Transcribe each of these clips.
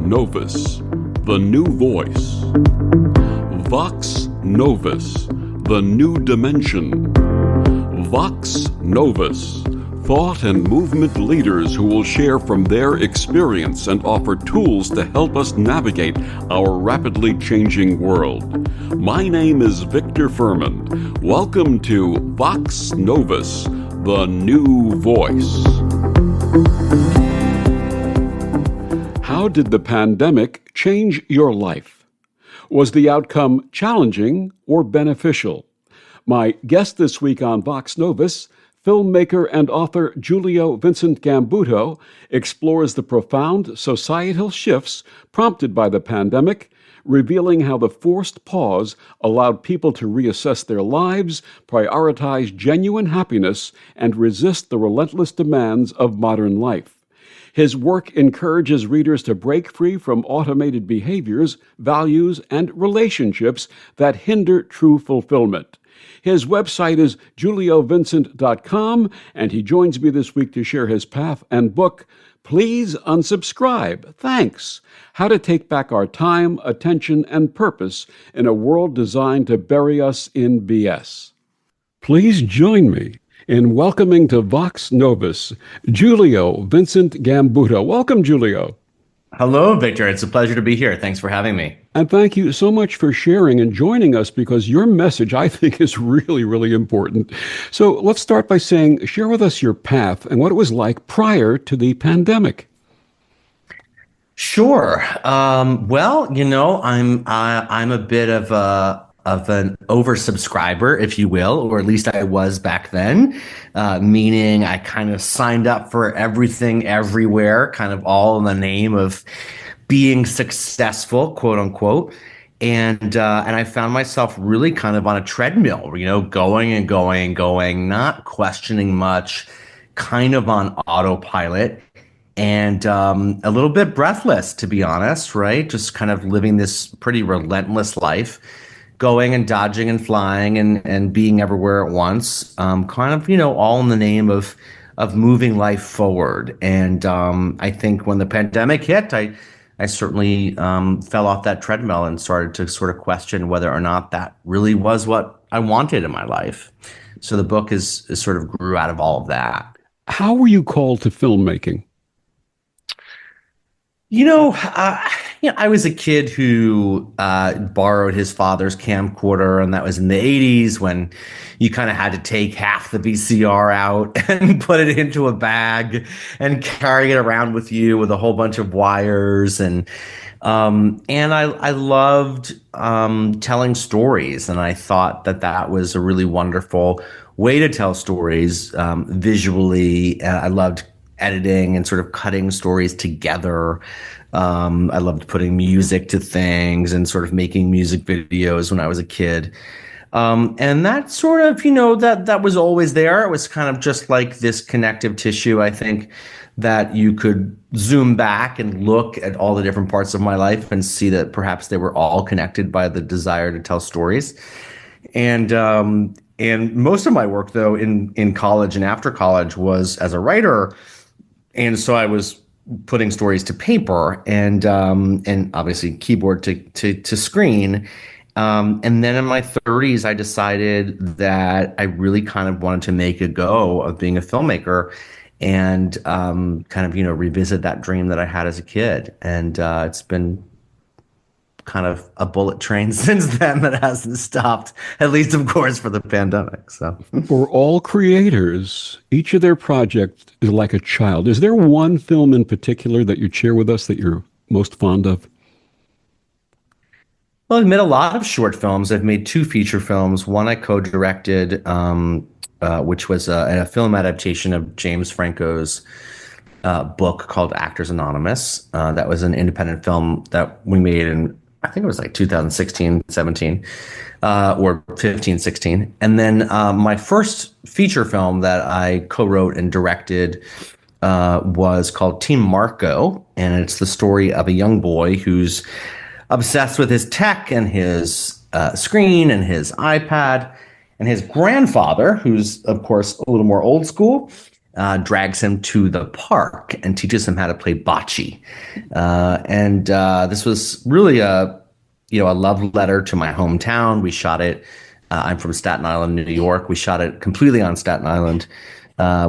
Novus, the new voice. Vox Novus, the new dimension. Vox Novus, thought and movement leaders who will share from their experience and offer tools to help us navigate our rapidly changing world. My name is Victor Furman. Welcome to Vox Novus, the new voice. How did the pandemic change your life? Was the outcome challenging or beneficial? My guest this week on Vox Novus, filmmaker and author Julio Vincent Gambuto, explores the profound societal shifts prompted by the pandemic, revealing how the forced pause allowed people to reassess their lives, prioritize genuine happiness, and resist the relentless demands of modern life. His work encourages readers to break free from automated behaviors, values, and relationships that hinder true fulfillment. His website is juliovincent.com, and he joins me this week to share his path and book, Please Unsubscribe. Thanks. How to Take Back Our Time, Attention, and Purpose in a World Designed to Bury Us in BS. Please join me in welcoming to Vox Novus, Julio Vincent Gambuto. Welcome, Julio. Hello, Victor. It's a pleasure to be here. Thanks for having me. And thank you so much for sharing and joining us, because your message, I think, is really, really important. So let's start by saying, share with us your path and what it was like prior to the pandemic. Sure. Well, I'm a bit of an oversubscriber, if you will, or at least I was back then, meaning I kind of signed up for everything everywhere, kind of all in the name of being successful, quote unquote. And I found myself really kind of on a treadmill, going and going and going, not questioning much, kind of on autopilot. And a little bit breathless, to be honest, right? Just kind of living this pretty relentless life, going and dodging and flying and being everywhere at once, kind of, all in the name of moving life forward. And I think when the pandemic hit, I certainly fell off that treadmill and started to sort of question whether or not that really was what I wanted in my life. So the book is sort of grew out of all of that. How were you called to filmmaking? I was a kid who borrowed his father's camcorder, and that was in the 80s when you kind of had to take half the VCR out and put it into a bag and carry it around with you with a whole bunch of wires. And I loved telling stories, and I thought that was a really wonderful way to tell stories visually. I loved editing and sort of cutting stories together. I loved putting music to things and sort of making music videos when I was a kid. And that sort of, that was always there. It was kind of just like this connective tissue, I think, that you could zoom back and look at all the different parts of my life and see that perhaps they were all connected by the desire to tell stories. And most of my work, though, in college and after college was as a writer. And so I was putting stories to paper and obviously keyboard to screen. And then in my 30s, I decided that I really kind of wanted to make a go of being a filmmaker and kind of, revisit that dream that I had as a kid. And it's been kind of a bullet train since then that hasn't stopped, at least, of course, for the pandemic. So for all creators, each of their projects is like a child. Is there one film in particular that you'd share with us that you're most fond of? Well, I've made a lot of short films. I've made 2 feature films. One I co-directed, which was a film adaptation of James Franco's book called Actors Anonymous. That was an independent film that we made in, I think it was like 2016, 17, or 15, 16. And then my first feature film that I co-wrote and directed was called Team Marco. And it's the story of a young boy who's obsessed with his tech and his screen and his iPad, and his grandfather, who's, of course, a little more old school, drags him to the park and teaches him how to play bocce. And this was really a love letter to my hometown. We shot it. I'm from Staten Island, New York. We shot it completely on Staten Island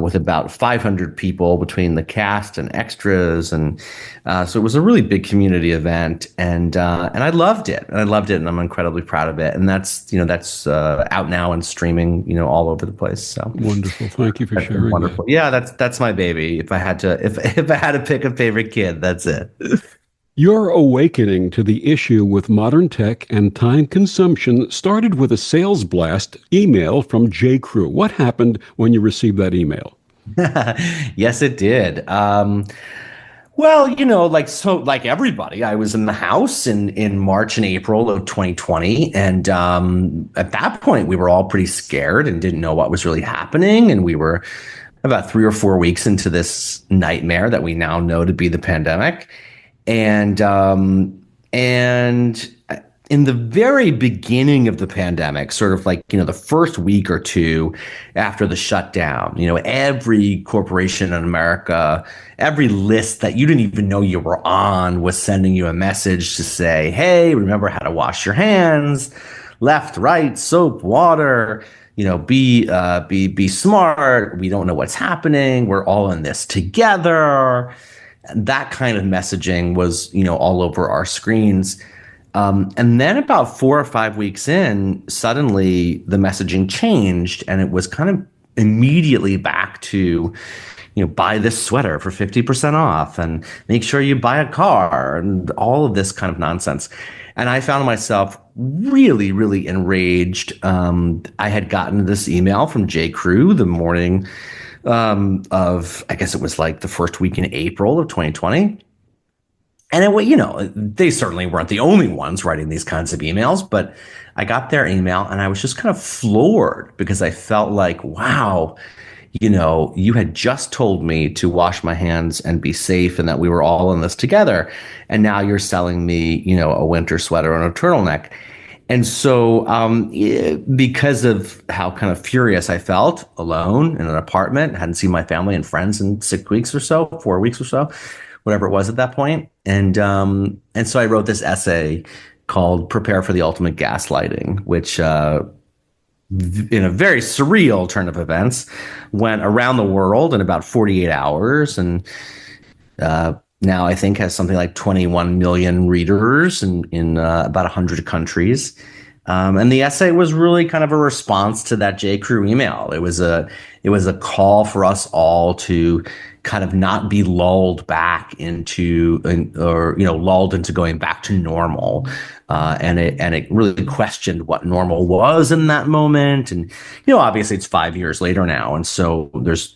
with about 500 people between the cast and extras, and so it was a really big community event. And I loved it, and I'm incredibly proud of it. And that's out now and streaming, all over the place. So Wonderful. Thank you for sharing wonderful. that. Yeah, that's my baby. If I had to pick a favorite kid, that's it. Your awakening to the issue with modern tech and time consumption started with a sales blast email from J. Crew. What happened when you received that email? Yes, it did. Well, like everybody, I was in the house in March and April of 2020. And at that point, we were all pretty scared and didn't know what was really happening. And we were about 3 or 4 weeks into this nightmare that we now know to be the pandemic. And in the very beginning of the pandemic, sort of like, the first week or two after the shutdown, every corporation in America, every list that you didn't even know you were on was sending you a message to say, hey, remember how to wash your hands, left, right, soap, water, be smart. We don't know what's happening. We're all in this together. That kind of messaging was, all over our screens. And then about 4 or 5 weeks in, suddenly the messaging changed, and it was kind of immediately back to, buy this sweater for 50% off and make sure you buy a car and all of this kind of nonsense. And I found myself really, really enraged. I had gotten this email from J. Crew the morning of, I guess it was like the first week in April of 2020. And they certainly weren't the only ones writing these kinds of emails, but I got their email and I was just kind of floored because I felt like, wow, you had just told me to wash my hands and be safe and that we were all in this together. And now you're selling me, a winter sweater and a turtleneck. And so because of how kind of furious I felt alone in an apartment, hadn't seen my family and friends in 6 weeks or so, 4 weeks or so, whatever it was at that point. And so I wrote this essay called Prepare for the Ultimate Gaslighting, which in a very surreal turn of events went around the world in about 48 hours. And now I think has something like 21 million readers in about 100 countries. And the essay was really kind of a response to that J. Crew email. It was a call for us all to kind of not be lulled back into, lulled into going back to normal. And it really questioned what normal was in that moment. And, obviously it's 5 years later now. And so there's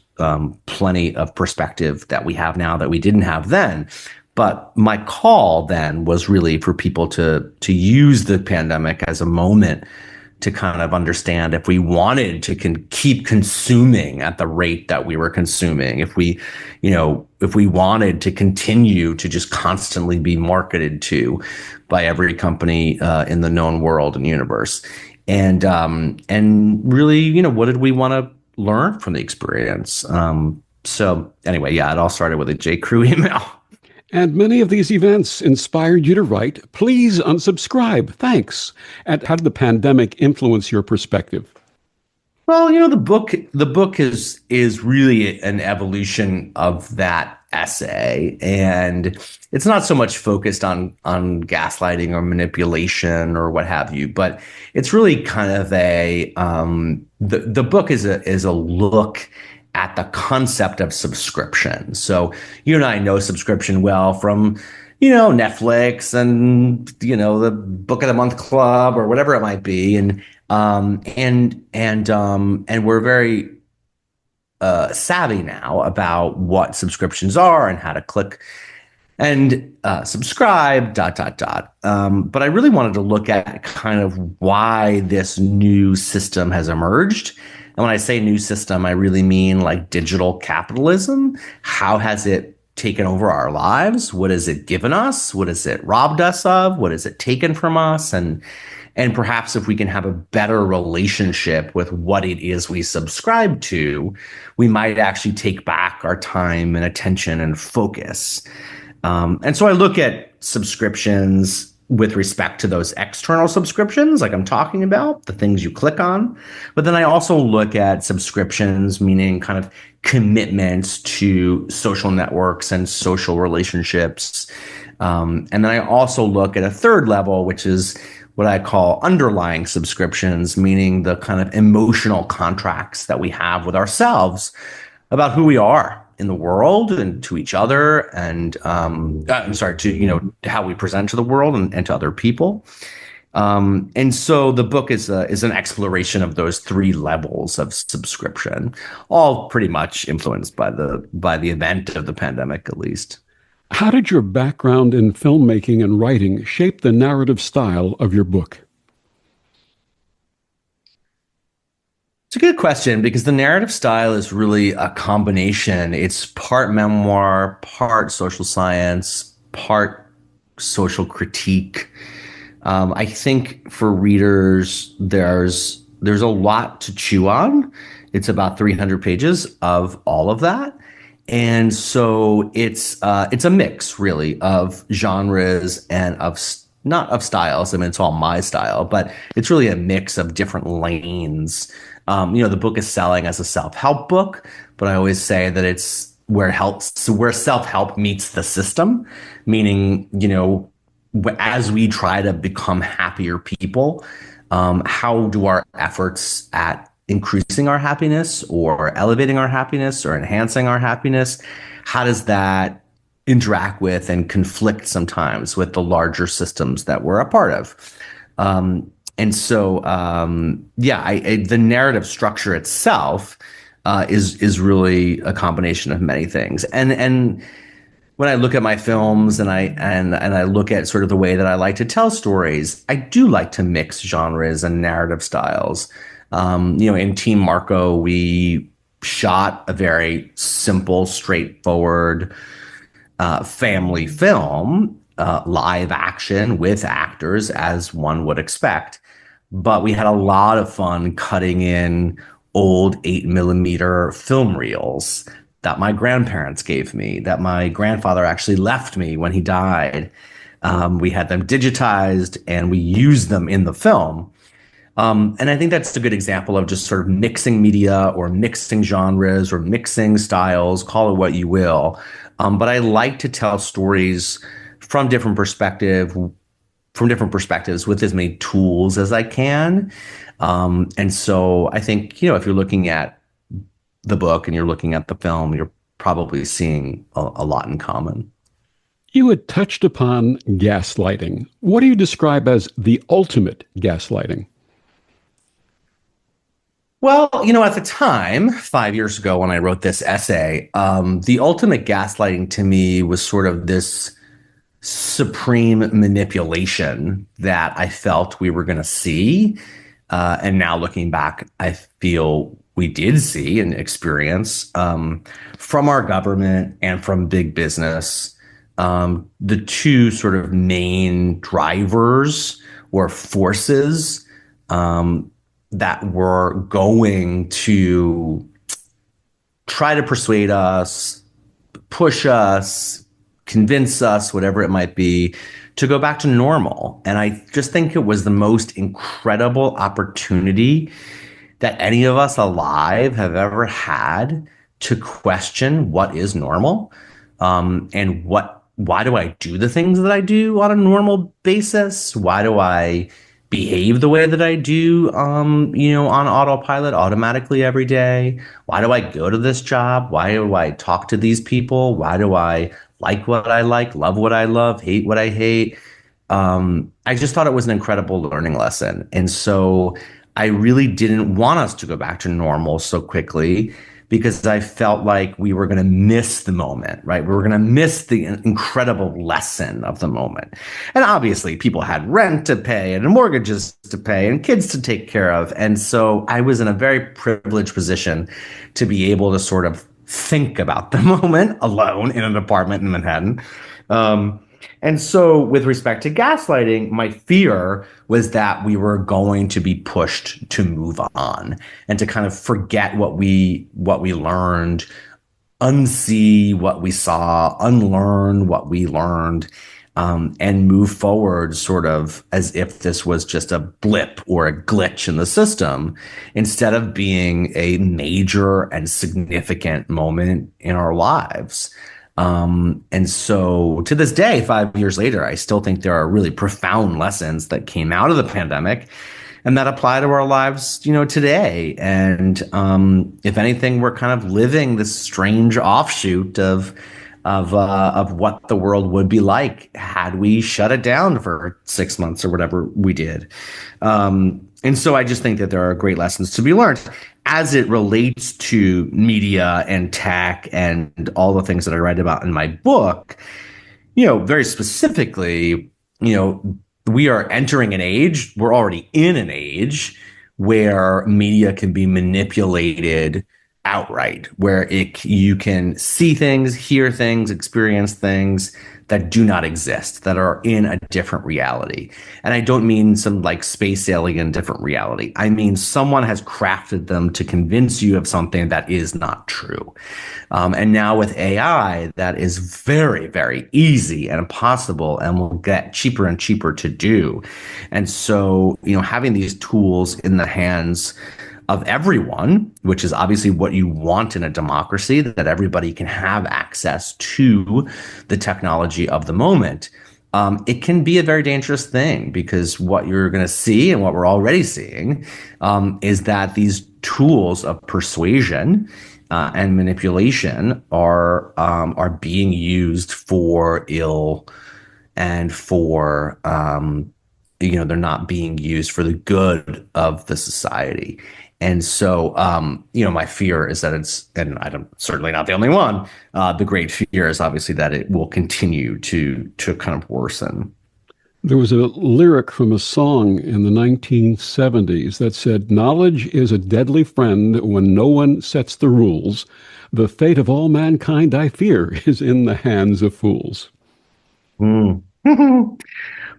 plenty of perspective that we have now that we didn't have then. But my call then was really for people to use the pandemic as a moment to kind of understand if we wanted to keep consuming at the rate that we were consuming, if we wanted to continue to just constantly be marketed to by every company in the known world and universe, and really, what did we want to learn from the experience? So anyway, yeah, it all started with a J. Crew email. And many of these events inspired you to write, please unsubscribe, thanks. And how did the pandemic influence your perspective? Well, the book is really an evolution of that essay, and it's not so much focused on gaslighting or manipulation or what have you, but it's really kind of the book is a look at the concept of subscription. So you and I know subscription well from, Netflix and, the Book of the Month Club or whatever it might be. And we're very savvy now about what subscriptions are and how to click and subscribe, ... But I really wanted to look at kind of why this new system has emerged. And when I say new system, I really mean like digital capitalism. How has it taken over our lives? What has it given us? What has it robbed us of? What has it taken from us? And And perhaps if we can have a better relationship with what it is we subscribe to, we might actually take back our time and attention and focus. And so I look at subscriptions with respect to those external subscriptions, like I'm talking about, the things you click on. But then I also look at subscriptions, meaning kind of commitments to social networks and social relationships. And then I also look at a third level, which is what I call underlying subscriptions, meaning the kind of emotional contracts that we have with ourselves about who we are in the world and to each other, and I'm sorry, to how we present to the world and to other people. And so the book is an exploration of those three levels of subscription, all pretty much influenced by the event of the pandemic, at least. How did your background in filmmaking and writing shape the narrative style of your book? It's a good question, because the narrative style is really a combination. It's part memoir, part social science, part social critique. I think for readers, there's a lot to chew on. It's about 300 pages of all of that. And so it's a mix, really, of genres and not of styles. I mean, it's all my style, but it's really a mix of different lanes. The book is selling as a self-help book, but I always say that it's where self-help meets the system, meaning, as we try to become happier people, how do our efforts at increasing our happiness or elevating our happiness or enhancing our happiness, how does that interact with and conflict sometimes with the larger systems that we're a part of? And so, the narrative structure itself is really a combination of many things. And when I look at my films and I look at sort of the way that I like to tell stories, I do like to mix genres and narrative styles. In Team Marco, we shot a very simple, straightforward family film, live action with actors, as one would expect. But we had a lot of fun cutting in old 8mm film reels that my grandparents gave me, that my grandfather actually left me when he died. We had them digitized and we used them in the film. And I think that's a good example of just sort of mixing media or mixing genres or mixing styles, call it what you will. But I like to tell stories from different perspectives with as many tools as I can. And so I think, if you're looking at the book and you're looking at the film, you're probably seeing a lot in common. You had touched upon gaslighting. What do you describe as the ultimate gaslighting? Well, at the time, 5 years ago when I wrote this essay, the ultimate gaslighting to me was sort of this supreme manipulation that I felt we were going to see. And now looking back, I feel we did see and experience from our government and from big business. The two sort of main drivers or forces that were going to try to persuade us, push us, convince us, whatever it might be, to go back to normal. And I just think it was the most incredible opportunity that any of us alive have ever had to question what is normal, and why do I do the things that I do on a normal basis? Why do I behave the way that I do, on autopilot automatically every day? Why do I go to this job? Why do I talk to these people? Why do I like what I like, love what I love, hate what I hate? I just thought it was an incredible learning lesson. And so I really didn't want us to go back to normal so quickly, because I felt like we were going to miss the moment, right? We were going to miss the incredible lesson of the moment. And obviously people had rent to pay and mortgages to pay and kids to take care of. And so I was in a very privileged position to be able to sort of think about the moment alone in an apartment in Manhattan. And so with respect to gaslighting, my fear was that we were going to be pushed to move on and to kind of forget what we learned, unsee what we saw, unlearn what we learned, and move forward sort of as if this was just a blip or a glitch in the system, instead of being a major and significant moment in our lives. And so to this day, 5 years later, I still think there are really profound lessons that came out of the pandemic and that apply to our lives, today. And if anything, we're kind of living this strange offshoot of what the world would be like had we shut it down for 6 months or whatever we did. And so I just think that there are great lessons to be learned as it relates to media and tech and all the things that I write about in my book. Very specifically, we are entering an age, we're already in an age where media can be manipulated outright, where you can see things, hear things, experience things that do not exist, that are in a different reality. And I don't mean some like space alien different reality. I mean, someone has crafted them to convince you of something that is not true. And now with AI, that is very, very easy and possible and will get cheaper and cheaper to do. And so, having these tools in the hands of everyone, which is obviously what you want in a democracy, that everybody can have access to the technology of the moment, it can be a very dangerous thing, because what you're going to see and what we're already seeing is that these tools of persuasion and manipulation are being used for ill and for they're not being used for the good of the society. And so, my fear is that and I'm certainly not the only one. The great fear is obviously that it will continue to kind of worsen. There was a lyric from a song in the 1970s that said, "Knowledge is a deadly friend when no one sets the rules. The fate of all mankind, I fear, is in the hands of fools." Mm.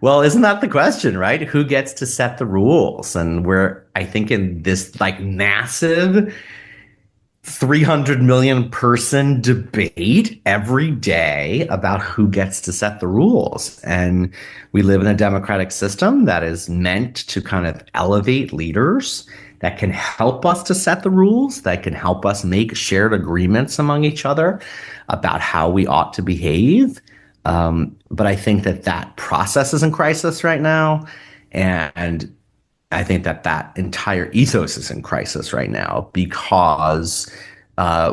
Well, isn't that the question, right? Who gets to set the rules? And we're, I think, in this like massive 300 million person debate every day about who gets to set the rules. And we live in a democratic system that is meant to kind of elevate leaders that can help us to set the rules, that can help us make shared agreements among each other about how we ought to behave. But I think that process is in crisis right now. And I think that entire ethos is in crisis right now, because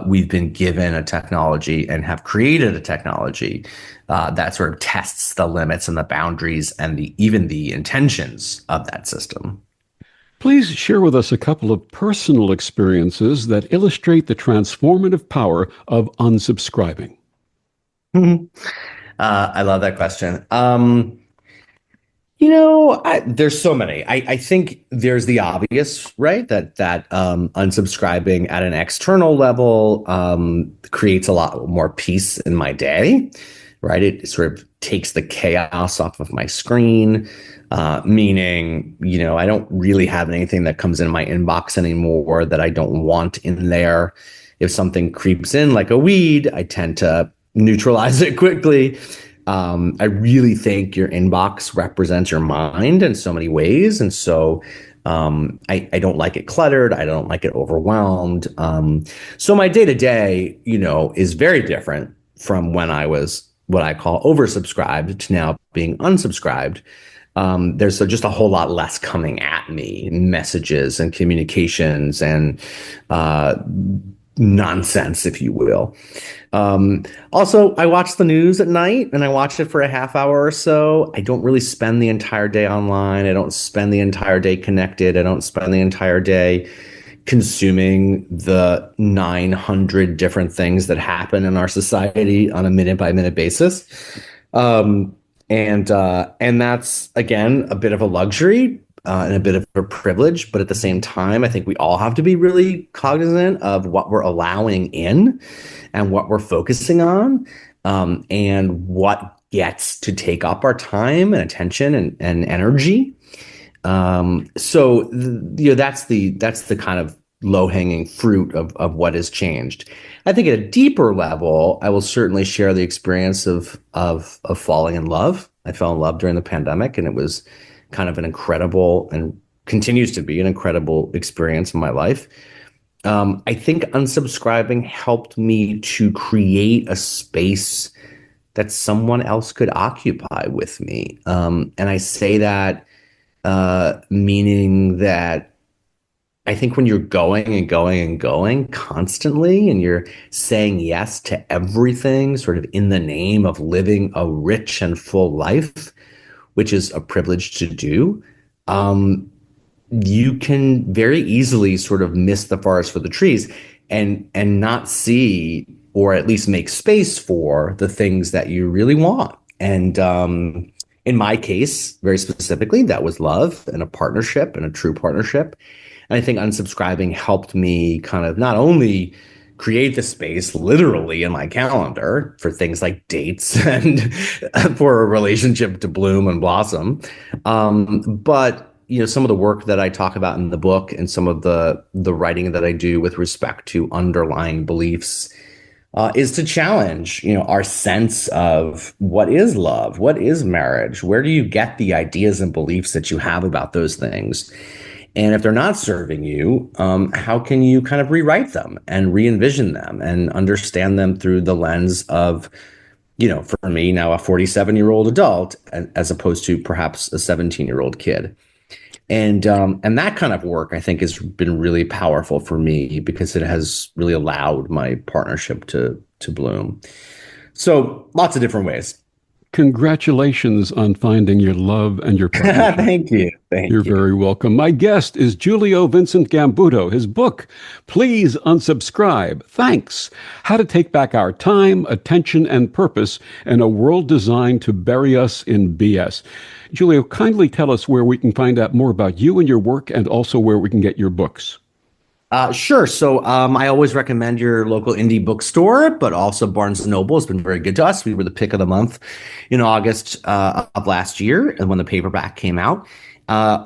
we've been given a technology and have created a technology that sort of tests the limits and the boundaries and even the intentions of that system. Please share with us a couple of personal experiences that illustrate the transformative power of unsubscribing. I love that question. There's so many. I think there's the obvious, right? That unsubscribing at an external level creates a lot more peace in my day, right? It sort of takes the chaos off of my screen, meaning, I don't really have anything that comes in my inbox anymore that I don't want in there. If something creeps in like a weed, I tend to neutralize it quickly. I really think your inbox represents your mind in so many ways. And so I don't like it cluttered. I don't like it overwhelmed. So my day to day, is very different from when I was what I call oversubscribed to now being unsubscribed. There's just a whole lot less coming at me, messages and communications and nonsense, if you will. Also, I watch the news at night, and I watch it for a half hour or so. I don't really spend the entire day online. I don't spend the entire day connected. I don't spend the entire day consuming the 900 different things that happen in our society on a minute by minute basis. And that's, again, a bit of a luxury and a bit of a privilege. But at the same time, I think we all have to be really cognizant of what we're allowing in and what we're focusing on, and what gets to take up our time and attention and energy. That's the kind of low hanging fruit of what has changed. I think at a deeper level, I will certainly share the experience of falling in love. I fell in love during the pandemic, and it was kind of an incredible and continues to be an incredible experience in my life. I think unsubscribing helped me to create a space that someone else could occupy with me. And I say that meaning that I think when you're going and going and going constantly and you're saying yes to everything, sort of in the name of living a rich and full life, which is a privilege to do, you can very easily sort of miss the forest for the trees and not see or at least make space for the things that you really want. And in my case, very specifically, that was love and a partnership and a true partnership. And I think unsubscribing helped me kind of not only create the space literally in my calendar for things like dates and for a relationship to bloom and blossom, but some of the work that I talk about in the book and some of the writing that I do with respect to underlying beliefs is to challenge, our sense of what is love, what is marriage, where do you get the ideas and beliefs that you have about those things, and if they're not serving you, how can you kind of rewrite them and re-envision them and understand them through the lens of, for me now a 47-year-old adult as opposed to perhaps a 17-year-old kid. And that kind of work, I think, has been really powerful for me because it has really allowed my partnership to bloom. So lots of different ways. Congratulations on finding your love and your partnership. Thank you. You're very welcome. My guest is Julio Vincent Gambuto. His book, Please Unsubscribe. Thanks. How to Take Back Our Time, Attention, and Purpose in a World Designed to Bury Us in BS. Julio, kindly tell us where we can find out more about you and your work and also where we can get your books. Sure. So I always recommend your local indie bookstore, but also Barnes & Noble has been very good to us. We were the pick of the month in August of last year and when the paperback came out.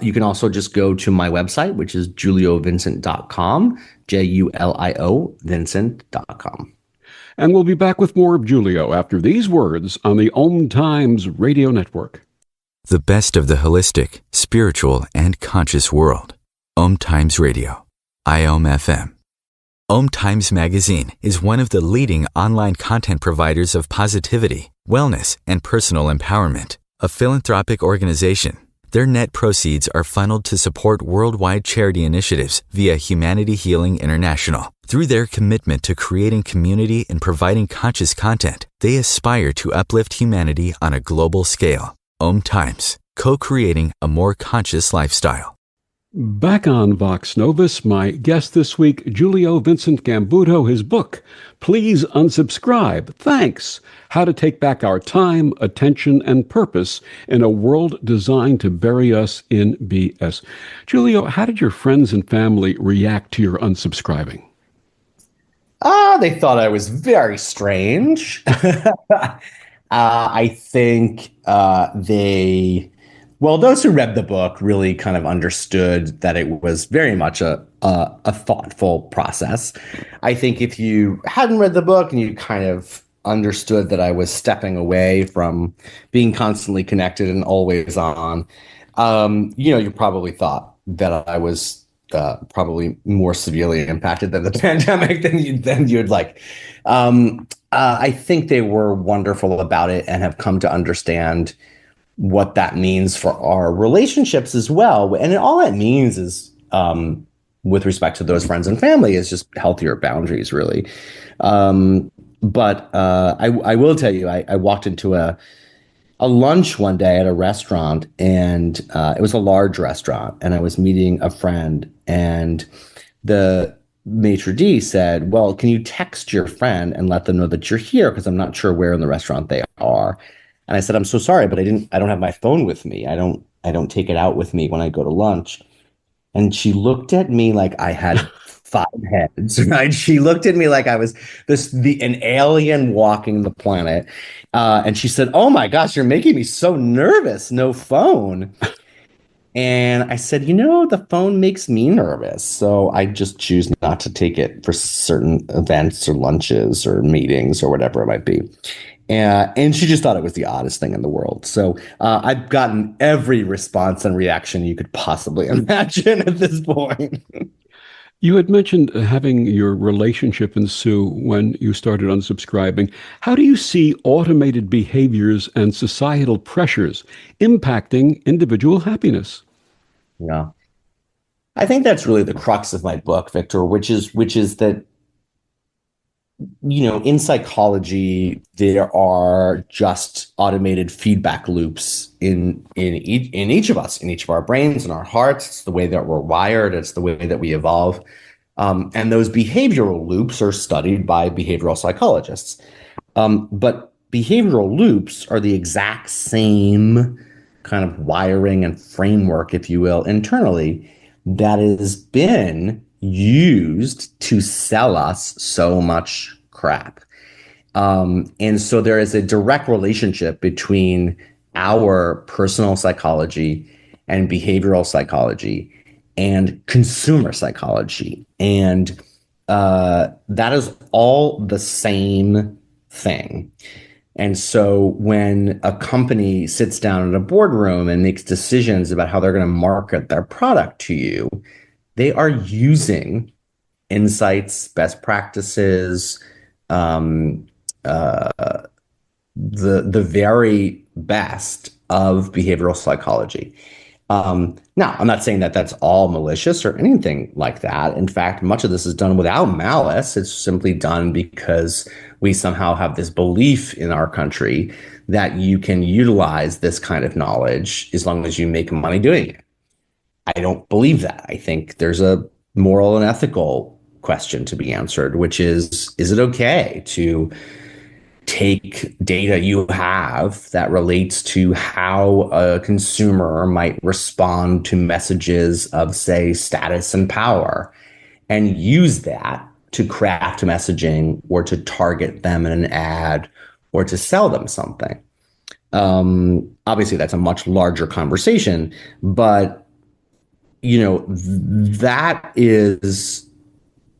You can also just go to my website, which is juliovincent.com, Julio Vincent.com. And we'll be back with more of Julio after these words on the Om Times Radio Network. The best of the holistic, spiritual, and conscious world. Om Times Radio. IOM FM. Om Times Magazine is one of the leading online content providers of positivity, wellness, and personal empowerment. A philanthropic organization, their net proceeds are funneled to support worldwide charity initiatives via Humanity Healing International. Through their commitment to creating community and providing conscious content, they aspire to uplift humanity on a global scale. Om Times, co-creating a more conscious lifestyle. Back on Vox Novus, my guest this week, Julio Vincent Gambuto, his book, Please Unsubscribe. Thanks. How to Take Back Our Time, Attention, and Purpose in a World Designed to Bury Us in BS. Julio, how did your friends and family react to your unsubscribing? They thought I was very strange. I think those who read the book really kind of understood that it was very much a thoughtful process. I think if you hadn't read the book and you kind of understood that I was stepping away from being constantly connected and always on, you probably thought that I was probably more severely impacted than the pandemic than you'd like. I think they were wonderful about it and have come to understand what that means for our relationships as well. And all that means is, with respect to those friends and family, is just healthier boundaries, really. But I will tell you, I walked into a lunch one day at a restaurant, and it was a large restaurant, and I was meeting a friend, and the maitre d' said, well, can you text your friend and let them know that you're here? Because I'm not sure where in the restaurant they are. And I said, I'm so sorry, but I don't have my phone with me. I don't take it out with me when I go to lunch. And she looked at me like I had five heads, right? She looked at me like I was an alien walking the planet. And she said, "Oh my gosh, you're making me so nervous. No phone." And I said, the phone makes me nervous. So I just choose not to take it for certain events or lunches or meetings or whatever it might be. And she just thought it was the oddest thing in the world. So I've gotten every response and reaction you could possibly imagine at this point. You had mentioned having your relationship ensue when you started unsubscribing. How do you see automated behaviors and societal pressures impacting individual happiness? Yeah. I think that's really the crux of my book, Victor, which is that in psychology, there are just automated feedback loops in each of us, in each of our brains and our hearts. It's the way that we're wired. It's the way that we evolve. And those behavioral loops are studied by behavioral psychologists. But behavioral loops are the exact same kind of wiring and framework, if you will, internally that has been used to sell us so much crap. And so there is a direct relationship between our personal psychology and behavioral psychology and consumer psychology. And that is all the same thing. And so when a company sits down in a boardroom and makes decisions about how they're going to market their product to you, they are using insights, best practices, um, the very best of behavioral psychology. Now, I'm not saying that that's all malicious or anything like that. In fact, much of this is done without malice. It's simply done because we somehow have this belief in our country that you can utilize this kind of knowledge as long as you make money doing it. I don't believe that. I think there's a moral and ethical question to be answered, which is it okay to take data you have that relates to how a consumer might respond to messages of, say, status and power, and use that to craft messaging or to target them in an ad or to sell them something? Obviously, that's a much larger conversation, but that is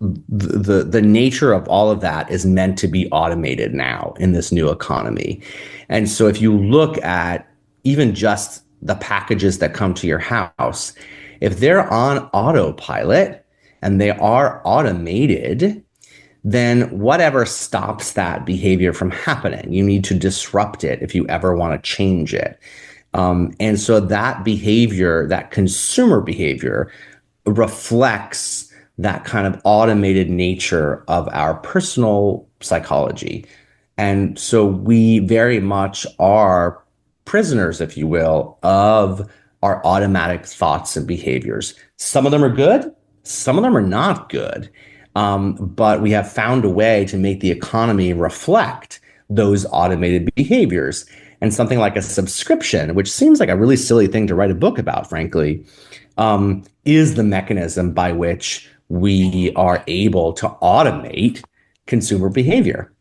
the nature of all of that is meant to be automated now in this new economy. And so if you look at even just the packages that come to your house, if they're on autopilot and they are automated, then whatever stops that behavior from happening, you need to disrupt it if you ever want to change it. And so that behavior, that consumer behavior, reflects that kind of automated nature of our personal psychology. And so we very much are prisoners, if you will, of our automatic thoughts and behaviors. Some of them are good, some of them are not good. But we have found a way to make the economy reflect those automated behaviors. And something like a subscription, which seems like a really silly thing to write a book about, frankly, is the mechanism by which we are able to automate consumer behavior.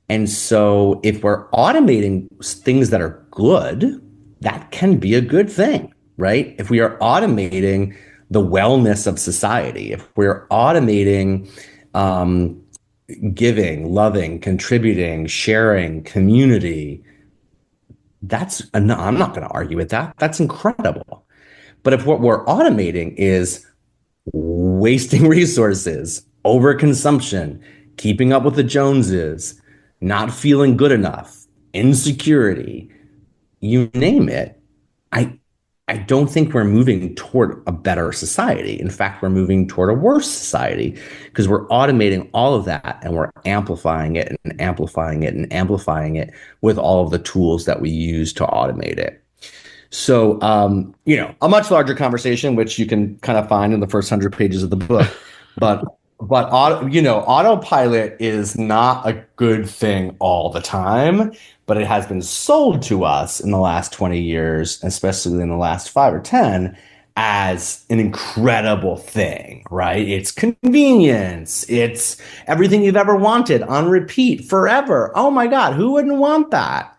And so if we're automating things that are good, that can be a good thing, right? If we are automating the wellness of society, if we're automating giving, loving, contributing, sharing, community, I'm not going to argue with that. That's incredible. But if what we're automating is wasting resources, overconsumption, keeping up with the Joneses, not feeling good enough, insecurity, you name it, I don't think we're moving toward a better society. In fact, we're moving toward a worse society because we're automating all of that and we're amplifying it and amplifying it and amplifying it with all of the tools that we use to automate it. So, a much larger conversation, which you can kind of find in the first 100 pages of the book. But autopilot is not a good thing all the time, but it has been sold to us in the last 20 years, especially in the last 5 or 10, as an incredible thing, right? It's convenience. It's everything you've ever wanted on repeat forever. Oh my God, who wouldn't want that?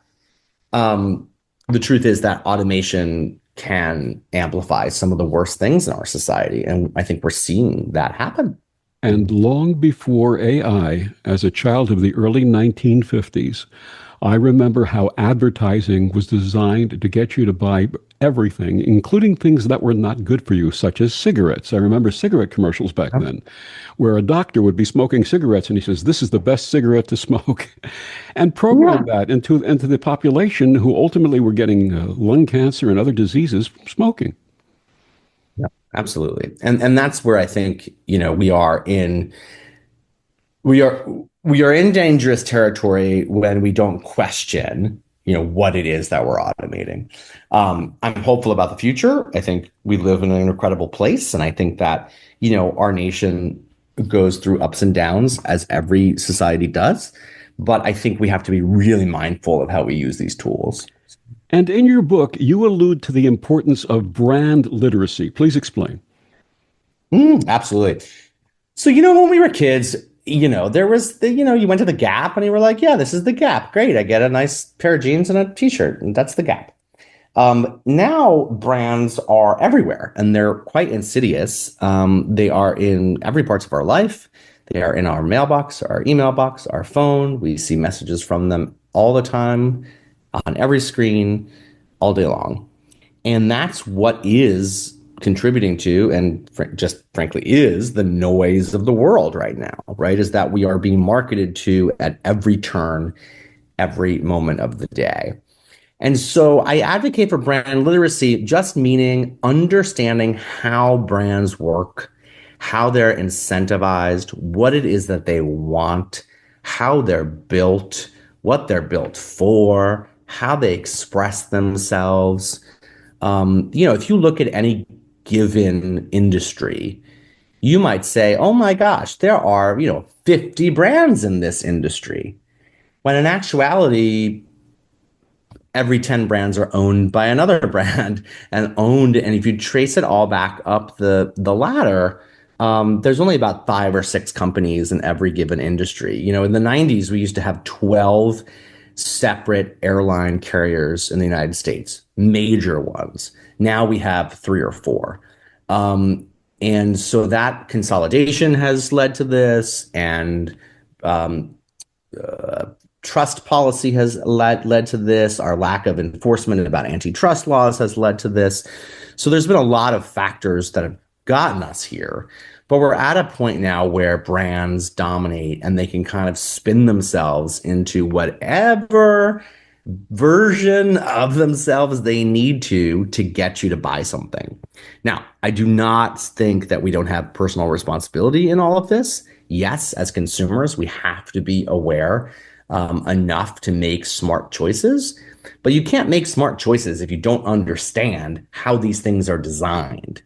The truth is that automation can amplify some of the worst things in our society. And I think we're seeing that happen. And long before AI, as a child of the early 1950s, I remember how advertising was designed to get you to buy everything, including things that were not good for you, such as cigarettes. I remember cigarette commercials back then, where a doctor would be smoking cigarettes and he says, "This is the best cigarette to smoke," and program that into the population who ultimately were getting lung cancer and other diseases from smoking. Yeah, absolutely. And that's where I think, we are in dangerous territory when we don't question, what it is that we're automating. I'm hopeful about the future. I think we live in an incredible place, and I think that our nation goes through ups and downs as every society does. But I think we have to be really mindful of how we use these tools. And in your book, you allude to the importance of brand literacy. Please explain. Absolutely. So, when we were kids, there was you went to the Gap and you were like, yeah, this is the Gap. Great. I get a nice pair of jeans and a t-shirt, and that's the Gap. Now brands are everywhere, and they're quite insidious. They are in every parts of our life. They are in our mailbox, our email box, our phone. We see messages from them all the time, on every screen, all day long. And that's what is contributing to, and just frankly is, the noise of the world right now, right? Is that we are being marketed to at every turn, every moment of the day. And so I advocate for brand literacy, just meaning understanding how brands work, how they're incentivized, what it is that they want, how they're built, what they're built for, how they express themselves. If you look at any given industry, you might say, oh my gosh, there are, 50 brands in this industry. When in actuality, every 10 brands are owned by another brand and owned. And if you trace it all back up the ladder, there's only about 5 or 6 companies in every given industry. In the 90s, we used to have 12 separate airline carriers in the United States, major ones. Now we have 3 or 4. And so that consolidation has led to this, and trust policy has led to this. Our lack of enforcement about antitrust laws has led to this. So there's been a lot of factors that have gotten us here. But we're at a point now where brands dominate, and they can kind of spin themselves into whatever version of themselves they need to get you to buy something. Now, I do not think that we don't have personal responsibility in all of this. Yes, as consumers, we have to be aware enough to make smart choices. But you can't make smart choices if you don't understand how these things are designed.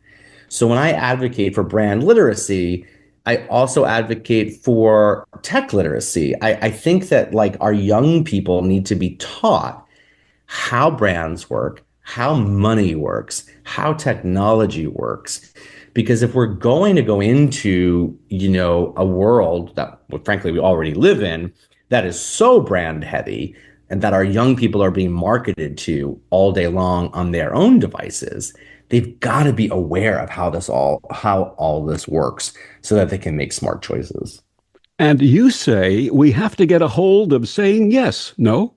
So when I advocate for brand literacy, I also advocate for tech literacy. I think that our young people need to be taught how brands work, how money works, how technology works. Because if we're going to go into, a world that, frankly, we already live in, that is so brand heavy, and that our young people are being marketed to all day long on their own devices, they've got to be aware of how all this works so that they can make smart choices. And you say we have to get a hold of saying yes, no?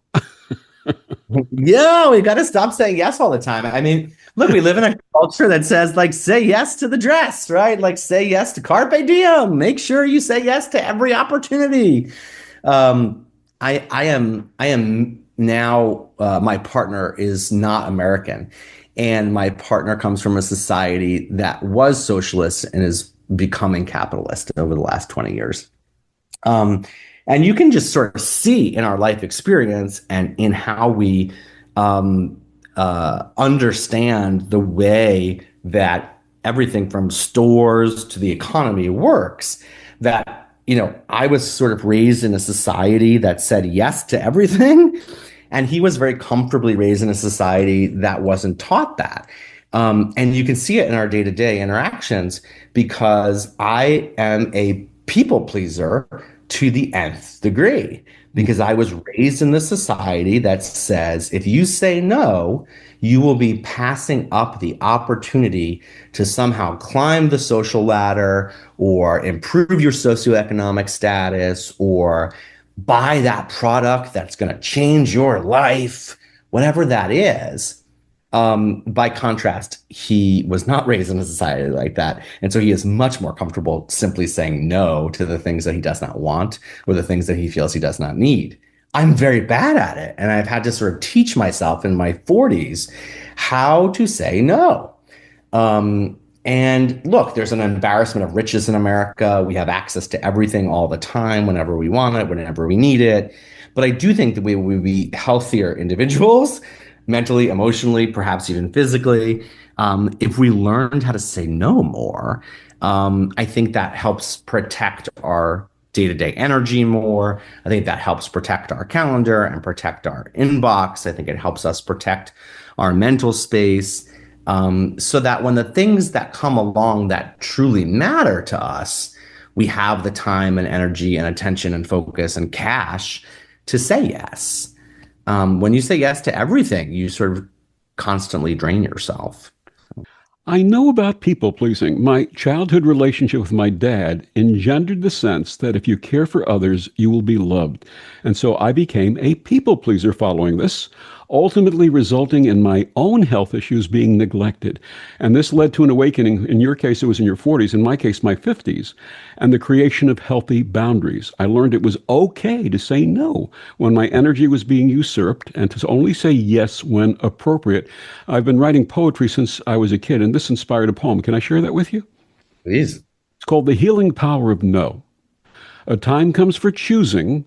Yeah, we got to stop saying yes all the time. I mean, look, we live in a culture that says say yes to the dress, right? Say yes to carpe diem. Make sure you say yes to every opportunity. I am now, my partner is not American, and my partner comes from a society that was socialist and is becoming capitalist over the last 20 years. And you can just sort of see in our life experience and in how we understand the way that everything from stores to the economy works, that I was sort of raised in a society that said yes to everything. And he was very comfortably raised in a society that wasn't taught that. And you can see it in our day-to-day interactions because I am a people pleaser to the nth degree because I was raised in this society that says if you say no, you will be passing up the opportunity to somehow climb the social ladder or improve your socioeconomic status or buy that product that's going to change your life, whatever that is. By contrast, he was not raised in a society like that. And so he is much more comfortable simply saying no to the things that he does not want or the things that he feels he does not need. I'm very bad at it. And I've had to sort of teach myself in my 40s how to say no. And look, there's an embarrassment of riches in America. We have access to everything all the time, whenever we want it, whenever we need it. But I do think that we would be healthier individuals, mentally, emotionally, perhaps even physically, if we learned how to say no more. I think that helps protect our day-to-day energy more. I think that helps protect our calendar and protect our inbox. I think it helps us protect our mental space, so that when the things that come along that truly matter to us, we have the time and energy and attention and focus and cash to say yes. When you say yes to everything, you sort of constantly drain yourself. I know about people pleasing. My childhood relationship with my dad engendered the sense that if you care for others, you will be loved. And so I became a people pleaser following this, ultimately resulting in my own health issues being neglected. And this led to an awakening. In your case, it was in your 40s. In my case, my 50s. And the creation of healthy boundaries. I learned it was okay to say no when my energy was being usurped and to only say yes when appropriate. I've been writing poetry since I was a kid, and this inspired a poem. Can I share that with you? Please. It's called The Healing Power of No. A time comes for choosing,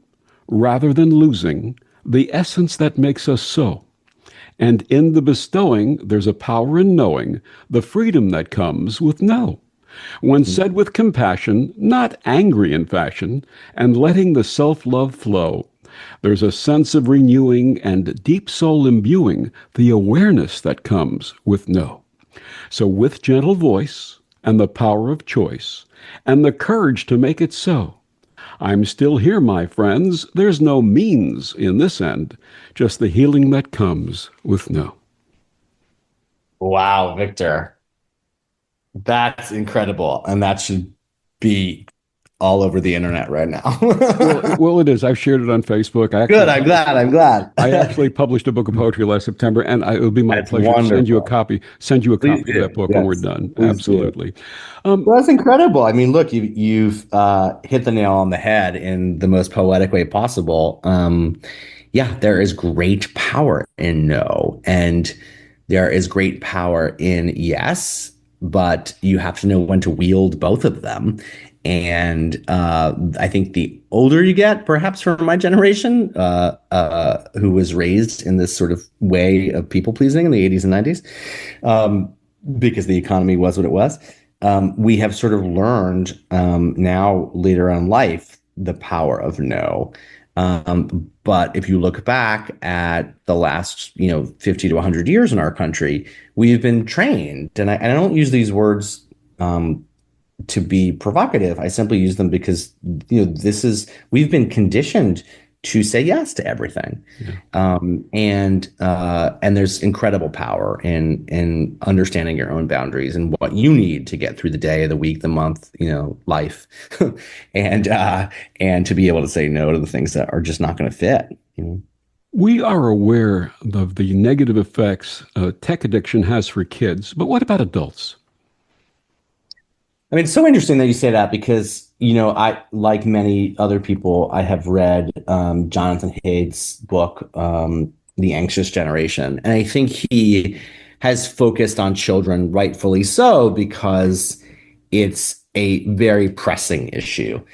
rather than losing, the essence that makes us so. And in the bestowing, there's a power in knowing the freedom that comes with no. When said with compassion, not angry in fashion, and letting the self-love flow, there's a sense of renewing and deep soul imbuing the awareness that comes with no. So with gentle voice and the power of choice and the courage to make it so, I'm still here, my friends. There's no means in this end, just the healing that comes with no. Wow, Victor. That's incredible. And that should be all over the internet right now. Well, it is. I've shared it on Facebook. Good. I'm glad. I'm glad. I actually published a book of poetry last September, and it would be my That's pleasure to send you a wonderful. copy. Send you a Please copy do. of that book when we're Yes, done. please do. Absolutely. Well, that's incredible. I mean, look, you've hit the nail on the head in the most poetic way possible. Yeah, there is great power in no, and there is great power in yes, but you have to know when to wield both of them. And I think the older you get, perhaps from my generation, who was raised in this sort of way of people pleasing in the 80s and 90s, because the economy was what it was, we have sort of learned now later on in life the power of no. But if you look back at the last, 50 to 100 years in our country, we've been trained, and I don't use these words to be provocative. I simply use them because, we've been conditioned to say yes to everything. Yeah. And there's incredible power in understanding your own boundaries and what you need to get through the day, the week, the month, life, and to be able to say no to the things that are just not going to fit. We are aware of the negative effects tech addiction has for kids, but what about adults? I mean, it's so interesting that you say that because, I, like many other people, I have read Jonathan Haid's book, The Anxious Generation. And I think he has focused on children, rightfully so, because it's a very pressing issue.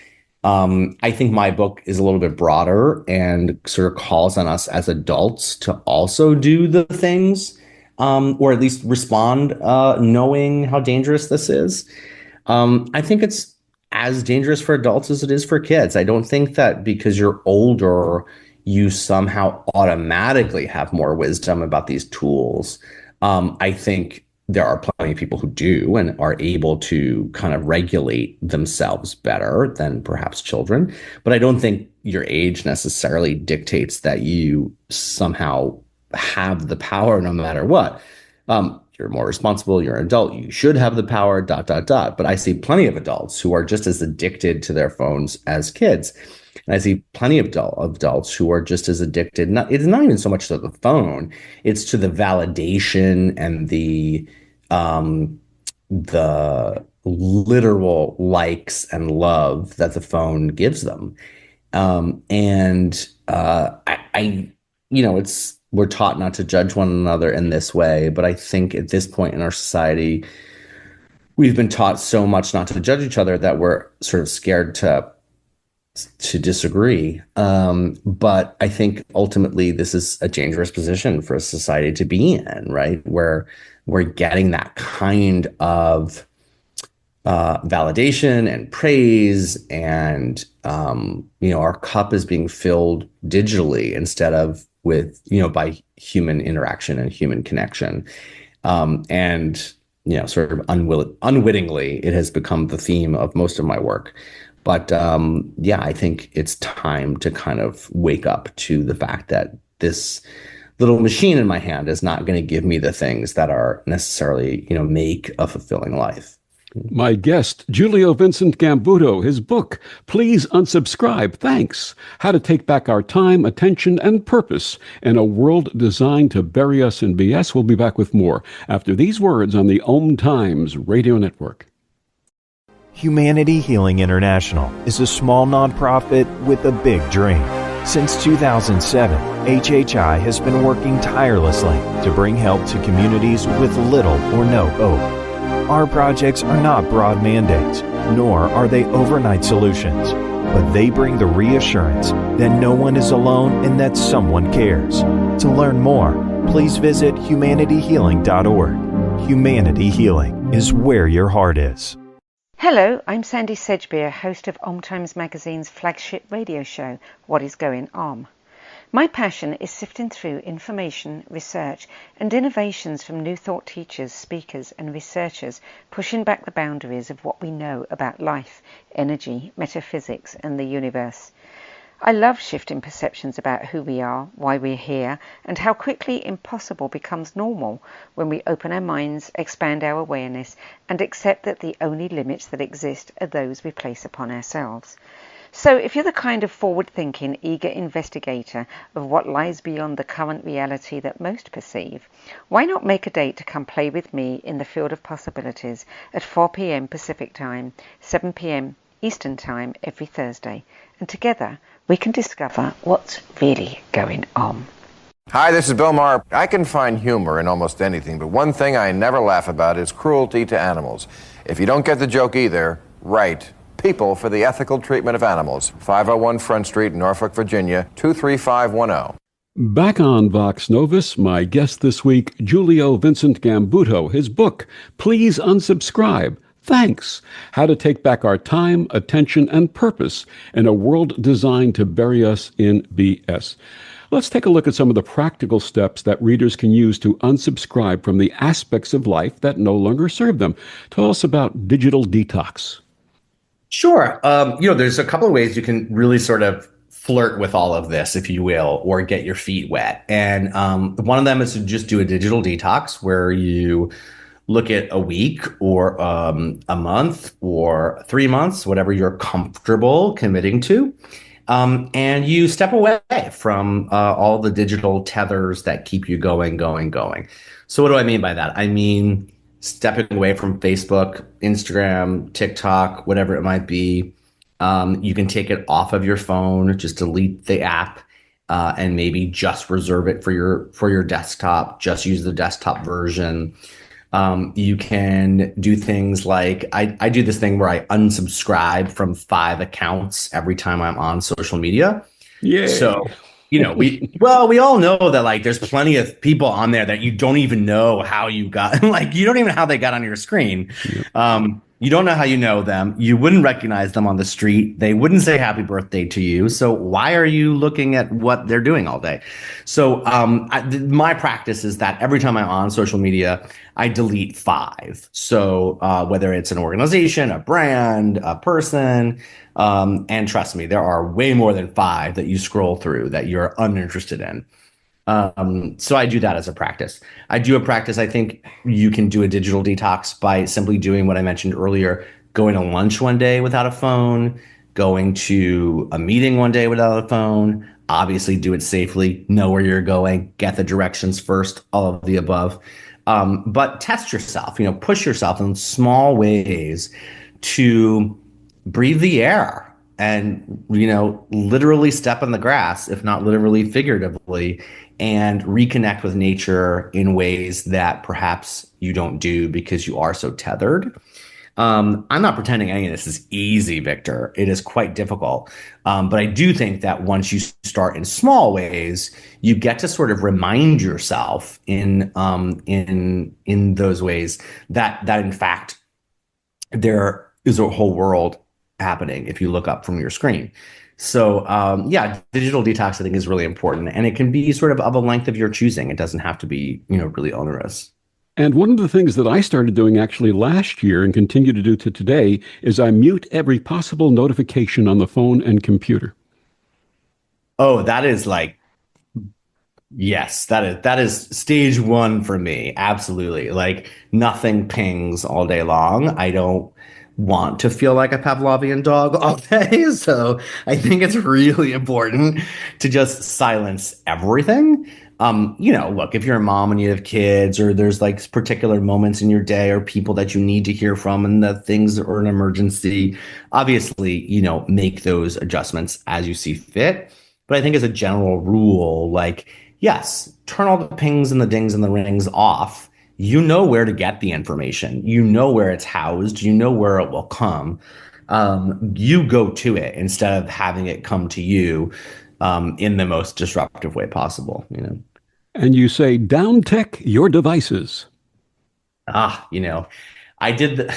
I think my book is a little bit broader and sort of calls on us as adults to also do the things, or at least respond, knowing how dangerous this is. I think it's as dangerous for adults as it is for kids. I don't think that because you're older, you somehow automatically have more wisdom about these tools. I think there are plenty of people who do and are able to kind of regulate themselves better than perhaps children. But I don't think your age necessarily dictates that you somehow have the power no matter what. You're more responsible, you're an adult, you should have the power, dot, dot, dot. But I see plenty of adults who are just as addicted to their phones as kids. And I see plenty of adults who are just as addicted. It's not even so much to the phone, it's to the validation and the literal likes and love that the phone gives them. We're taught not to judge one another in this way, but I think at this point in our society, we've been taught so much not to judge each other that we're sort of scared to disagree. But I think ultimately this is a dangerous position for a society to be in, right? Where we're getting that kind of validation and praise, and our cup is being filled digitally instead of by human interaction and human connection. Sort of unwittingly, it has become the theme of most of my work. But I think it's time to kind of wake up to the fact that this little machine in my hand is not going to give me the things that are necessarily, make a fulfilling life. My guest, Julio Vincent Gambuto, his book, Please Unsubscribe, Thanks, How to Take Back Our Time, Attention, and Purpose in a World Designed to Bury Us in BS. We'll be back with more after these words on the Om Times Radio Network. Humanity Healing International is a small nonprofit with a big dream. Since 2007, HHI has been working tirelessly to bring help to communities with little or no hope. Our projects are not broad mandates, nor are they overnight solutions, but they bring the reassurance that no one is alone and that someone cares. To learn more, please visit humanityhealing.org. Humanity Healing is where your heart is. Hello, I'm Sandy Sedgbeer, host of Om Times Magazine's flagship radio show, What is Going On? My passion is sifting through information, research, and innovations from new thought teachers, speakers, and researchers pushing back the boundaries of what we know about life, energy, metaphysics, and the universe. I love shifting perceptions about who we are, why we're here, and how quickly impossible becomes normal when we open our minds, expand our awareness, and accept that the only limits that exist are those we place upon ourselves. So if you're the kind of forward-thinking, eager investigator of what lies beyond the current reality that most perceive, why not make a date to come play with me in the field of possibilities at 4 p.m. Pacific Time, 7 p.m. Eastern Time every Thursday, and together we can discover what's really going on. Hi, this is Bill Maher. I can find humor in almost anything, but one thing I never laugh about is cruelty to animals. If you don't get the joke either, write People for the Ethical Treatment of Animals, 501 Front Street, Norfolk, Virginia, 23510. Back on Vox Novus, my guest this week, Julio Vincent Gambuto, his book, Please Unsubscribe, Thanks, How to Take Back Our Time, Attention, and Purpose in a World Designed to Bury Us in BS. Let's take a look at some of the practical steps that readers can use to unsubscribe from the aspects of life that no longer serve them. Tell us about digital detox. Sure. There's a couple of ways you can really sort of flirt with all of this, if you will, or get your feet wet. And one of them is to just do a digital detox where you look at a week or a month or 3 months, whatever you're comfortable committing to. And you step away from all the digital tethers that keep you going. So what do I mean by that? I mean, stepping away from Facebook, Instagram, TikTok, whatever it might be. You can take it off of your phone, just delete the app, and maybe just reserve it for your desktop. Just use the desktop version. You can do things like I do this thing where I unsubscribe from 5 accounts every time I'm on social media. Yeah. So, we all know that like there's plenty of people on there that you don't even know how you got, like you don't even know how they got on your screen. You don't know how you know them. You wouldn't recognize them on the street. They wouldn't say happy birthday to you. So why are you looking at what they're doing all day? So my practice is that every time I'm on social media, I delete 5. So whether it's an organization, a brand, a person, and trust me, there are way more than 5 that you scroll through that you're uninterested in. So I do that as a practice. I do a practice. I think you can do a digital detox by simply doing what I mentioned earlier, going to lunch one day without a phone, going to a meeting one day without a phone. Obviously do it safely, know where you're going, get the directions first, all of the above. But test yourself, push yourself in small ways to breathe the air and, literally step in the grass, if not literally, figuratively, and reconnect with nature in ways that perhaps you don't do because you are so tethered. I'm not pretending any of this is easy, Victor. It is quite difficult. But I do think that once you start in small ways, you get to sort of remind yourself in those ways that in fact there is a whole world happening if you look up from your screen. So digital detox I think is really important, and it can be sort of a length of your choosing. It doesn't have to be, really onerous. And one of the things that I started doing actually last year and continue to do to today is I mute every possible notification on the phone and computer. Oh, that is yes, that is stage 1 for me. Absolutely. Like nothing pings all day long. I don't want to feel like a Pavlovian dog all day. So I think it's really important to just silence everything. Look, if you're a mom and you have kids, or there's like particular moments in your day or people that you need to hear from and the things are an emergency, obviously, make those adjustments as you see fit. But I think as a general rule, yes, turn all the pings and the dings and the rings off. You know where to get the information. You know where it's housed. You know where it will come. You go to it instead of having it come to you in the most disruptive way possible. And you say, down tech your devices. I did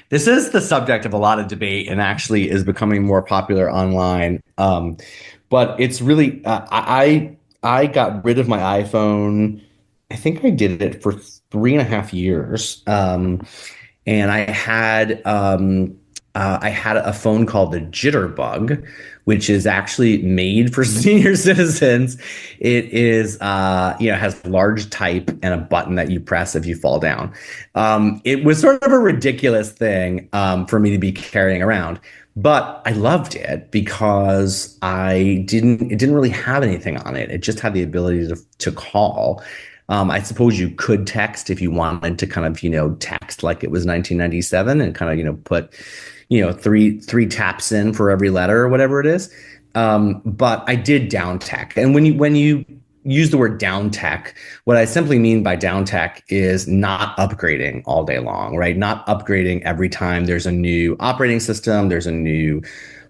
this is the subject of a lot of debate and actually is becoming more popular online. But it's really, I got rid of my iPhone. I think I did it for 3.5 years. And I had a phone called the Jitterbug, which is actually made for senior citizens. It is, has large type and a button that you press if you fall down. It was sort of a ridiculous thing for me to be carrying around, but I loved it because it didn't really have anything on it. It just had the ability to call. I suppose you could text if you wanted to kind of, text like it was 1997 and kind of, put, three taps in for every letter or whatever it is. But I did down tech. And when you use the word down tech, what I simply mean by down tech is not upgrading all day long, right? Not upgrading every time there's a new operating system, there's a new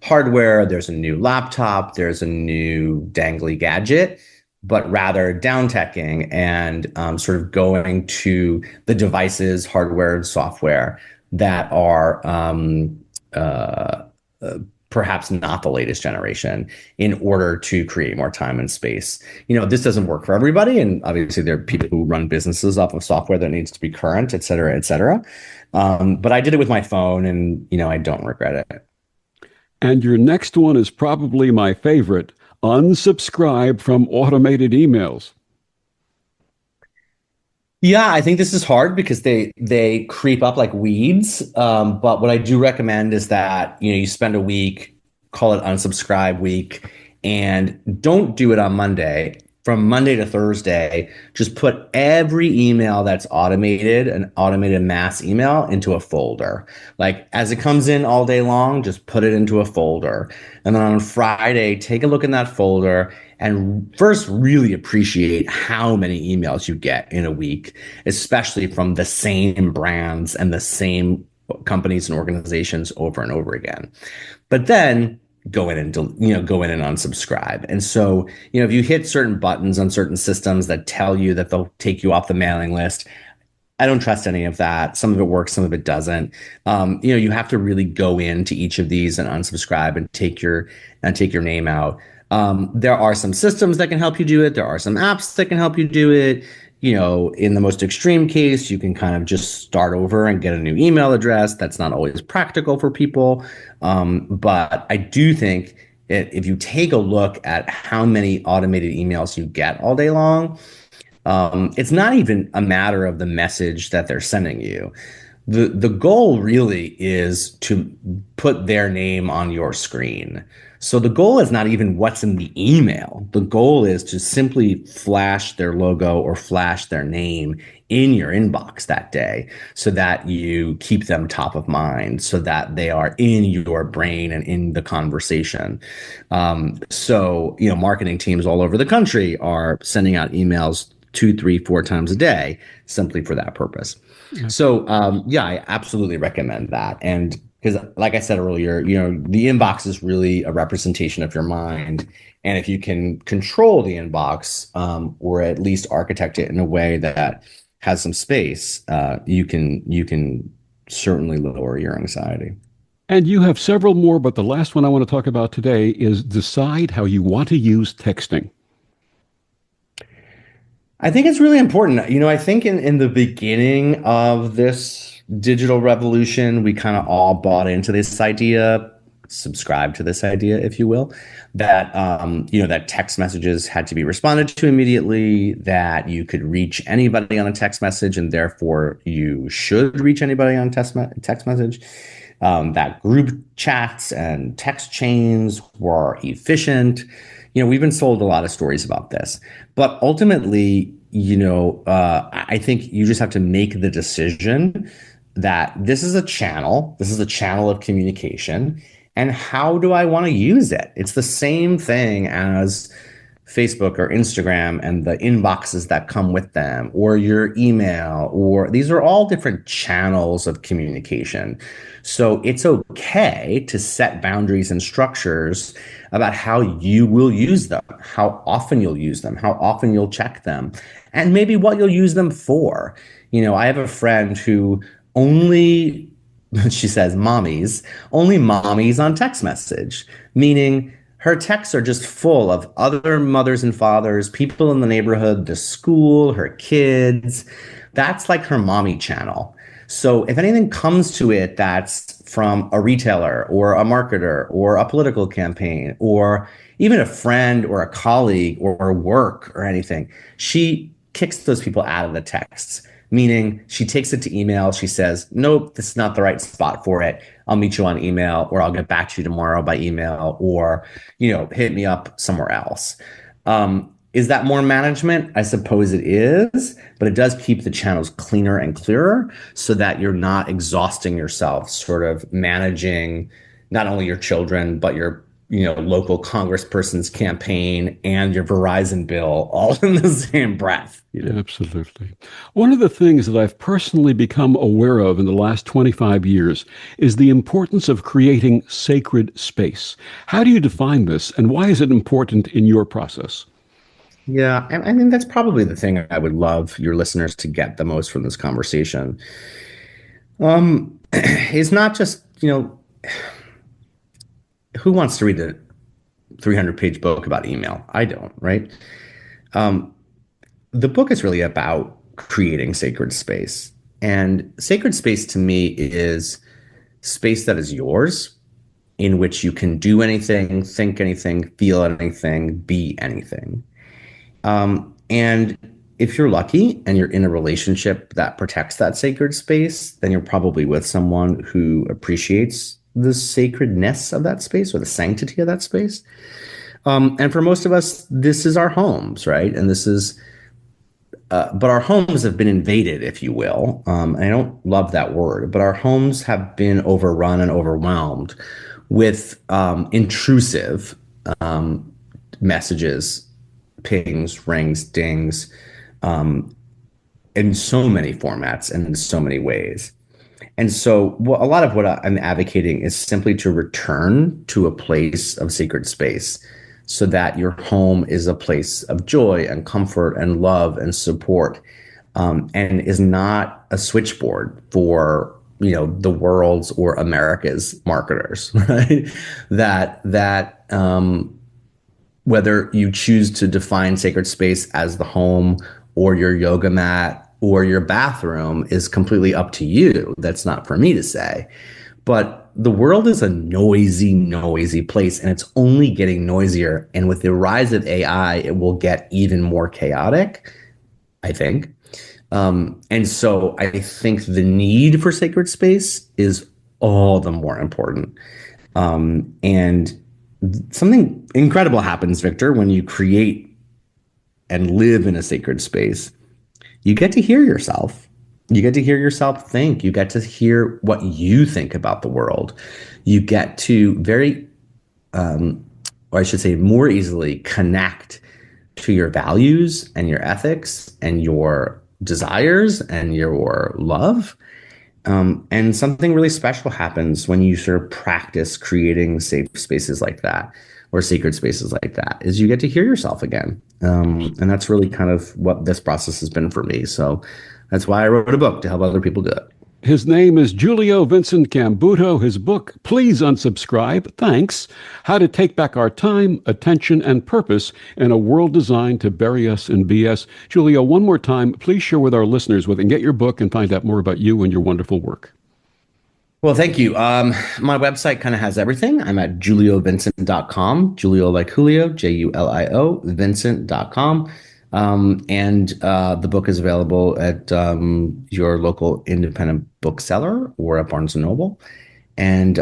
hardware, there's a new laptop, there's a new dangly gadget, but rather down teching and sort of going to the devices, hardware, and software that are perhaps not the latest generation in order to create more time and space. This doesn't work for everybody. And obviously there are people who run businesses off of software that needs to be current, et cetera, et cetera. But I did it with my phone and, I don't regret it. And your next one is probably my favorite. Unsubscribe from automated emails. Yeah, I think this is hard because they creep up like weeds. But what I do recommend is that, you spend a week, call it unsubscribe week, and don't do it on Monday. From Monday to Thursday, just put every email that's automated, an automated mass email, into a folder. Like as it comes in all day long, just put it into a folder. And then on Friday, take a look in that folder and first really appreciate how many emails you get in a week, especially from the same brands and the same companies and organizations over and over again. But then go in and unsubscribe. And so, if you hit certain buttons on certain systems that tell you that they'll take you off the mailing list, I don't trust any of that. Some of it works, some of it doesn't. You have to really go into each of these and unsubscribe and take your name out. There are some systems that can help you do it. There are some apps that can help you do it. In the most extreme case, you can kind of just start over and get a new email address. That's not always practical for people. But I do think if you take a look at how many automated emails you get all day long, it's not even a matter of the message that they're sending you. The goal really is to put their name on your screen. So the goal is not even what's in the email. The goal is to simply flash their logo or flash their name in your inbox that day so that you keep them top of mind, so that they are in your brain and in the conversation. Marketing teams all over the country are sending out emails 2, 3, 4 times a day simply for that purpose. Okay. So, I absolutely recommend that. And because, like I said earlier, the inbox is really a representation of your mind. And if you can control the inbox, or at least architect it in a way that has some space, you can certainly lower your anxiety. And you have several more, but the last one I want to talk about today is decide how you want to use texting. I think it's really important. I think in the beginning of this digital revolution, we kind of all bought into this idea, subscribed to this idea, if you will, that, that text messages had to be responded to immediately, that you could reach anybody on a text message, and therefore you should reach anybody on text message. That group chats and text chains were efficient. We've been sold a lot of stories about this, but ultimately, I think you just have to make the decision that this is a channel of communication, and how do I want to use it? It's the same thing as Facebook or Instagram and the inboxes that come with them, or your email, or these are all different channels of communication. So it's okay to set boundaries and structures about how you will use them, how often you'll use them, how often you'll check them, and maybe what you'll use them for. I have a friend who she says only mommies on text message, meaning her texts are just full of other mothers and fathers, people in the neighborhood, the school, her kids. That's like her mommy channel. So if anything comes to it that's from a retailer or a marketer or a political campaign or even a friend or a colleague or work or anything, she kicks those people out of the texts, meaning she takes it to email. She says, nope, this is not the right spot for it. I'll meet you on email, or I'll get back to you tomorrow by email, or, hit me up somewhere else. Is that more management? I suppose it is, but it does keep the channels cleaner and clearer so that you're not exhausting yourself sort of managing not only your children, but your local congressperson's campaign and your Verizon bill all in the same breath. Absolutely. One of the things that I've personally become aware of in the last 25 years is the importance of creating sacred space. How do you define this, and why is it important in your process? Yeah, I mean, that's probably the thing I would love your listeners to get the most from this conversation. It's not just, who wants to read a 300-page book about email? I don't, right? The book is really about creating sacred space. And sacred space to me is space that is yours, in which you can do anything, think anything, feel anything, be anything. And if you're lucky and you're in a relationship that protects that sacred space, then you're probably with someone who appreciates the sacredness of that space or the sanctity of that space. And for most of us, this is our homes, right? And this is, but our homes have been invaded, if you will. And I don't love that word, but our homes have been overrun and overwhelmed with intrusive messages, pings, rings, dings, in so many formats and in so many ways. And so a lot of what I'm advocating is simply to return to a place of sacred space so that your home is a place of joy and comfort and love and support. and is not a switchboard for the world's or America's marketers, right? That whether you choose to define sacred space as the home or your yoga mat or your bathroom is completely up to you. That's not for me to say. But the world is a noisy, noisy place, and it's only getting noisier. And with the rise of AI, it will get even more chaotic, I think. And so I think the need for sacred space is all the more important. And something incredible happens, Victor, when you create and live in a sacred space. You get to hear yourself. You get to hear yourself think. You get to hear what you think about the world. You get to or I should say more easily connect to your values and your ethics and your desires and your love. And something really special happens when you sort of practice creating safe spaces like that or sacred spaces like that, is you get to hear yourself again. And that's really kind of what this process has been for me. So that's why I wrote a book, to help other people do it. His name is Julio Vincent Gambuto. His book, Please Unsubscribe, Thanks, How to Take Back Our Time, Attention, and Purpose in a World Designed to Bury Us in BS. Julio, one more time, please share with our listeners where they can get your book and find out more about you and your wonderful work. Well, thank you. My website kind of has everything. I'm at juliovincent.com, Julio like Julio, Julio, Vincent.com. And the book is available at your local independent bookseller or at Barnes & Noble. And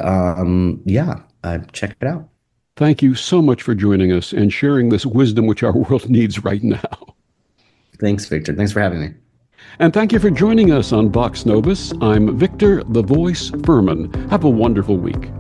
check it out. Thank you so much for joining us and sharing this wisdom which our world needs right now. Thanks, Victor. Thanks for having me. And thank you for joining us on Vox Novus. I'm Victor, the Voice Furman. Have a wonderful week.